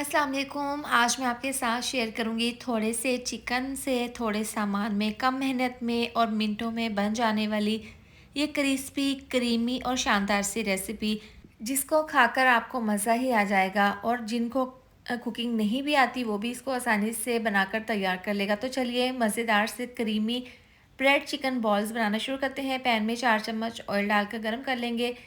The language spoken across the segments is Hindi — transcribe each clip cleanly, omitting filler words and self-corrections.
अस्सलाम वालेकुम। आज मैं आपके साथ शेयर करूंगी थोड़े से चिकन से थोड़े सामान में कम मेहनत में और मिनटों में बन जाने वाली ये क्रिस्पी क्रीमी और शानदार सी रेसिपी जिसको खाकर आपको मज़ा ही आ जाएगा। और जिनको कुकिंग नहीं भी आती वो भी इसको आसानी से बनाकर तैयार कर लेगा। तो चलिए मज़ेदार से क्रीमी ब्रेड चिकन बॉल्स बनाना शुरू करते हैं। पैन में 4 चम्मच ऑयल डालकर गर्म कर लेंगे।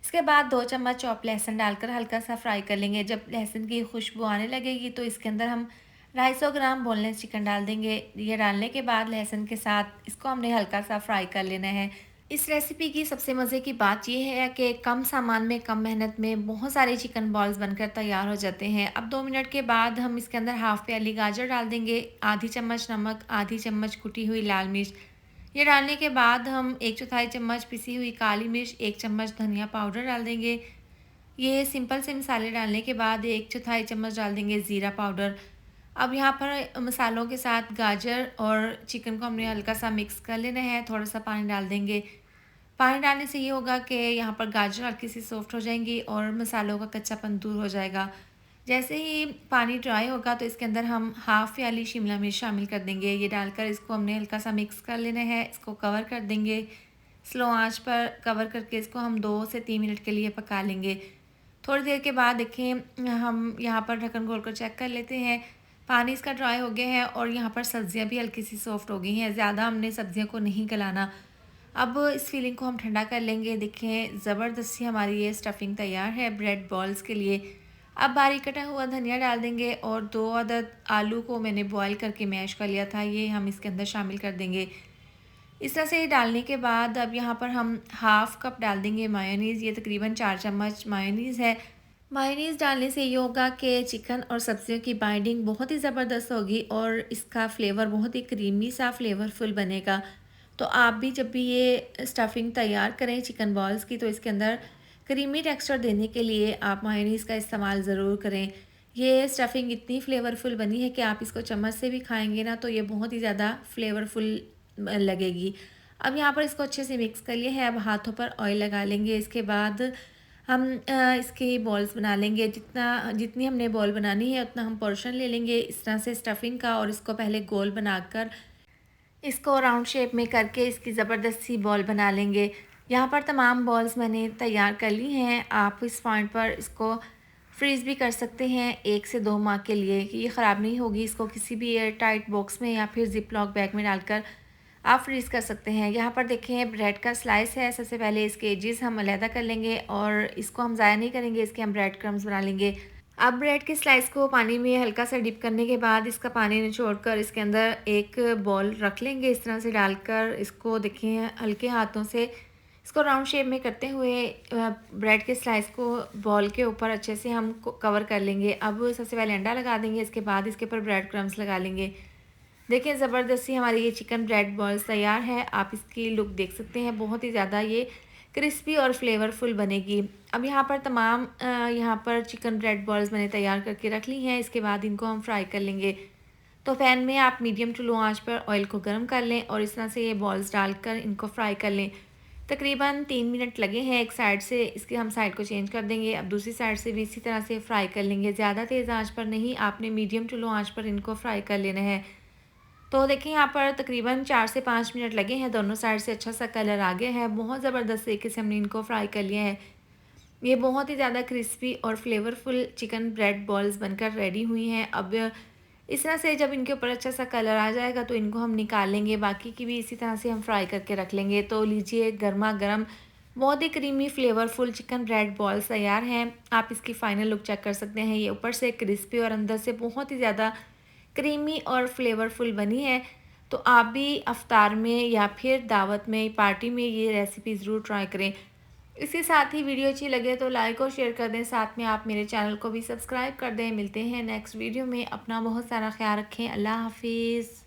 इसके बाद 2 चम्मच चॉप लहसुन डालकर हल्का सा फ्राई कर लेंगे। जब लहसुन की खुशबू आने लगेगी तो इसके अंदर हम 250 ग्राम बोनलेस चिकन डाल देंगे। ये डालने के बाद लहसुन के साथ इसको हमने हल्का सा फ्राई कर लेना है। इस रेसिपी की सबसे मज़े की बात यह है कि कम सामान में कम मेहनत में बहुत सारे चिकन बॉल्स बनकर तैयार हो जाते हैं। अब 2 मिनट के बाद हम इसके अंदर हाफ़ प्याली गाजर डाल देंगे, आधी चम्मच नमक, आधी चम्मच कुटी हुई लाल मिर्च। ये डालने के बाद हम 1/4 चम्मच पिसी हुई काली मिर्च, 1 चम्मच धनिया पाउडर डाल देंगे। ये सिंपल से मसाले डालने के बाद 1/4 चम्मच डाल देंगे ज़ीरा पाउडर। अब यहाँ पर मसालों के साथ गाजर और चिकन को हमने हल्का सा मिक्स कर लेना है। थोड़ा सा पानी डाल देंगे। पानी डालने से ये होगा कि यहाँ पर गाजर हल्की सी सॉफ्ट हो जाएंगी और मसालों का कच्चापन दूर हो जाएगा। जैसे ही पानी ड्राई होगा तो इसके अंदर हम हाफ़ प्याली शिमला मिर्च शामिल कर देंगे। ये डालकर इसको हमने हल्का सा मिक्स कर लेना है। इसको कवर कर देंगे। स्लो आंच पर कवर करके इसको हम 2 से 3 मिनट के लिए पका लेंगे। थोड़ी देर के बाद देखें हम यहाँ पर ढक्कन खोल कर चेक कर लेते हैं। पानी इसका ड्राई हो गया है और यहाँ पर सब्ज़ियाँ भी हल्की सी सॉफ्ट हो गई हैं। ज़्यादा हमने सब्ज़ियों को नहीं गलाना। अब इस फीलिंग को हम ठंडा कर लेंगे। देखें ज़बरदस्ती हमारी ये स्टफिंग तैयार है ब्रेड बॉल्स के लिए। अब बारीक कटा हुआ धनिया डाल देंगे और 2 अदद आलू को मैंने बॉईल करके मैश कर लिया था, ये हम इसके अंदर शामिल कर देंगे। इस तरह से डालने के बाद अब यहाँ पर हम हाफ़ कप डाल देंगे मायोनीज़। ये तकरीबन 4 चम्मच मायोनीज़ है। मायोनीज़ डालने से ये होगा कि चिकन और सब्जियों की बाइंडिंग बहुत ही ज़बरदस्त होगी और इसका फ्लेवर बहुत ही क्रीमी सा फ्लेवरफुल बनेगा। तो आप भी जब भी ये स्टफिंग तैयार करें चिकन बॉल्स की तो इसके अंदर क्रीमी टेक्सचर देने के लिए आप मायोनीज़ का इस्तेमाल ज़रूर करें। ये स्टफिंग इतनी फ्लेवरफुल बनी है कि आप इसको चम्मच से भी खाएंगे ना तो ये बहुत ही ज़्यादा फ्लेवरफुल लगेगी। अब यहाँ पर इसको अच्छे से मिक्स कर लिए है। अब हाथों पर ऑयल लगा लेंगे। इसके बाद हम इसके बॉल्स बना लेंगे। जितनी हमने बॉल बनानी है उतना हम पोर्शन ले लेंगे इस तरह से स्टफिंग का और इसको पहले गोल बनाकर इसको राउंड शेप में करके इसकी ज़बरदस्त सी बॉल बना लेंगे। यहाँ पर तमाम बॉल्स मैंने तैयार कर ली हैं। आप इस पॉइंट पर इसको फ्रीज़ भी कर सकते हैं 1 से 2 माह के लिए कि ये ख़राब नहीं होगी। इसको किसी भी एयर टाइट बॉक्स में या फिर ज़िप लॉक बैग में डालकर आप फ्रीज़ कर सकते हैं। यहाँ पर देखें ब्रेड का स्लाइस है। सबसे पहले इसके एजेस हम अलहदा कर लेंगे और इसको हम ज़ाया नहीं करेंगे, इसके हम ब्रेड क्रम्स बना लेंगे। अब ब्रेड के स्लाइस को पानी में हल्का सा डिप करने के बाद इसका पानी निचोड़कर इसके अंदर एक बॉल रख लेंगे। इस तरह से डालकर इसको देखें हल्के हाथों से इसको राउंड शेप में करते हुए ब्रेड के स्लाइस को बॉल के ऊपर अच्छे से हम कवर कर लेंगे। अब सबसे पहले अंडा लगा देंगे, इसके बाद इसके ऊपर ब्रेड क्रम्स लगा लेंगे। देखिए ज़बरदस्ती हमारी ये चिकन ब्रेड बॉल्स तैयार है। आप इसकी लुक देख सकते हैं, बहुत ही ज़्यादा ये क्रिस्पी और फ्लेवरफुल बनेगी। अब यहाँ पर तमाम यहाँ पर चिकन ब्रेड बॉल्स मैंने तैयार करके रख ली हैं। इसके बाद इनको हम फ्राई कर लेंगे। तो पैन में आप मीडियम टू लो आंच पर ऑयल को गर्म कर लें और इस तरह से ये बॉल्स डालकर इनको फ्राई कर लें। तकरीबन 3 मिनट लगे हैं। एक साइड से इसके हम साइड को चेंज कर देंगे। अब दूसरी साइड से भी इसी तरह से फ्राई कर लेंगे। ज़्यादा तेज़ आंच पर नहीं, आपने मीडियम टू लो आंच पर इनको फ्राई कर लेना है। तो देखिए यहाँ पर तकरीबन 4 से 5 मिनट लगे हैं। दोनों साइड से अच्छा सा कलर आ गया है। बहुत ज़बरदस्त तरीके से हमने इनको फ्राई कर लिया है। ये बहुत ही ज़्यादा क्रिस्पी और फ्लेवरफुल चिकन ब्रेड बॉल्स बनकर रेडी हुई हैं। अब इस तरह से जब इनके ऊपर अच्छा सा कलर आ जाएगा तो इनको हम निकाल लेंगे। बाकी की भी इसी तरह से हम फ्राई करके रख लेंगे। तो लीजिए गर्मा गर्म बहुत ही creamy flavourful chicken bread balls तैयार हैं। आप इसकी फ़ाइनल लुक चेक कर सकते हैं। ये ऊपर से क्रिस्पी और अंदर से बहुत ही ज़्यादा क्रीमी और फ्लेवरफुल बनी है। तो आप भी अफ्तार में या फिर दावत में पार्टी में ये रेसिपी ज़रूर ट्राई करें। इसके साथ ही वीडियो अच्छी लगे तो लाइक और शेयर कर दें। साथ में आप मेरे चैनल को भी सब्सक्राइब कर दें। मिलते हैं नेक्स्ट वीडियो में। अपना बहुत सारा ख्याल रखें। अल्लाह हाफिज़।